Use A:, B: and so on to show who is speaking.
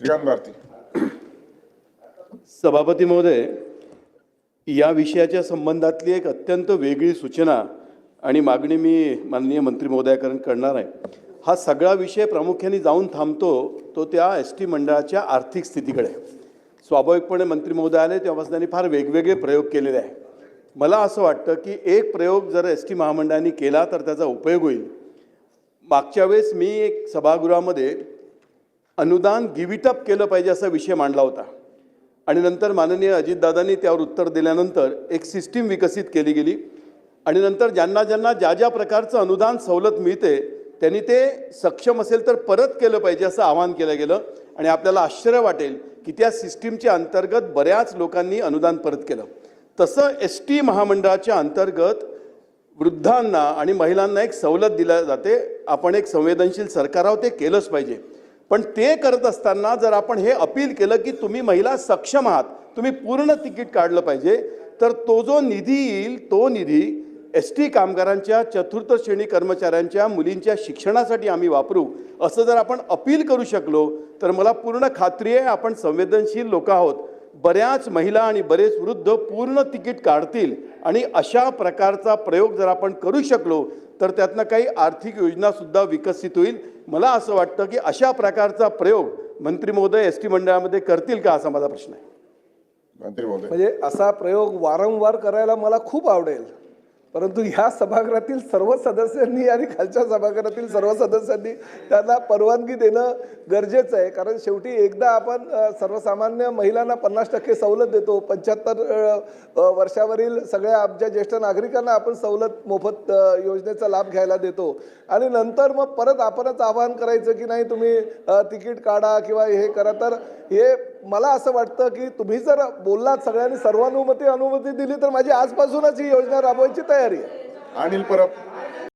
A: श्रीकांत भारती.
B: सभापती महोदय, या विषयाच्या संबंधातली एक अत्यंत वेगळी सूचना आणि मागणी मी माननीय मंत्री महोदयाकडे करणार आहे. हा सगळा विषय प्रामुख्याने जाऊन थांबतो तो त्या एस.टी. मंडळाच्या आर्थिक स्थितीकडे. स्वाभाविकपणे मंत्री महोदय आले तेव्हापासून त्यांनी फार वेगवेगळे प्रयोग केलेले आहे. मला असं वाटतं की एक प्रयोग जर एस.टी. महामंडळाने केला तर त्याचा उपयोग होईल. मागच्या वेळेस मी एक सभागृहामध्ये अनुदान गिव्ह इट अप केलं पाहिजे असा विषय मांडला होता आणि नंतर माननीय अजितदादांनी त्यावर उत्तर दिल्यानंतर एक सिस्टीम विकसित केली गेली आणि नंतर ज्यांना ज्यांना ज्या प्रकारचं अनुदान सवलत मिळते त्यांनी ते सक्षम असेल तर परत केलं पाहिजे असं आवाहन केलं गेलं आणि आपल्याला आश्चर्य वाटेल की त्या सिस्टीमच्या अंतर्गत बऱ्याच लोकांनी अनुदान परत केलं. तसं एस.टी. महामंडळाच्या अंतर्गत वृद्धांना आणि महिलांना एक सवलत दिल्या जाते. आपण एक संवेदनशील सरकार आहोत, ते केलंच पाहिजे. पण ते करत असताना जर आपण हे अपील केलं की तुम्ही महिला सक्षम आहात, तुम्ही पूर्ण तिकीट काढलं पाहिजे, तर तो जो निधी येईल तो निधी एस.टी. कामगारांच्या चतुर्थ श्रेणी कर्मचाऱ्यांच्या मुलींच्या शिक्षणासाठी आम्ही वापरू असं जर आपण अपील करू शकलो तर मला पूर्ण खात्री आहे आपण संवेदनशील लोक आहोत. बऱ्याच महिला आणि बरेच वृद्ध पूर्ण तिकीट काढतील आणि अशा प्रकारचा प्रयोग जर आपण करू शकलो तर त्यातनं काही आर्थिक योजनासुद्धा विकसित होईल. मला असं वाटतं की अशा प्रकारचा प्रयोग मंत्री महोदय एस.टी. मंडळामध्ये करतील का असा माझा प्रश्न आहे.
A: मंत्री महोदय.
C: म्हणजे असा प्रयोग वारंवार करायला मला खूप आवडेल, परंतु ह्या सभागृहातील सर्व सदस्यांनी आणि खालच्या सभागृहातील सर्व सदस्यांनी त्यांना परवानगी देणं गरजेचं आहे. कारण शेवटी एकदा आपण सर्वसामान्य महिलांना 50% सवलत देतो, 75 वर्षावरील सगळ्या आमच्या ज्येष्ठ नागरिकांना आपण सवलत मोफत योजनेचा लाभ घ्यायला देतो आणि नंतर मग परत आपणच आवाहन करायचं की नाही तुम्ही तिकीट काढा किंवा हे करा. तर हे मला असं वाटतं की तुम्ही जर बोललात सगळ्यांनी सर्वानुमती दिली तर माझी आजपासूनच ही योजना राबवायची तयारी आहे.
A: अनिल परब.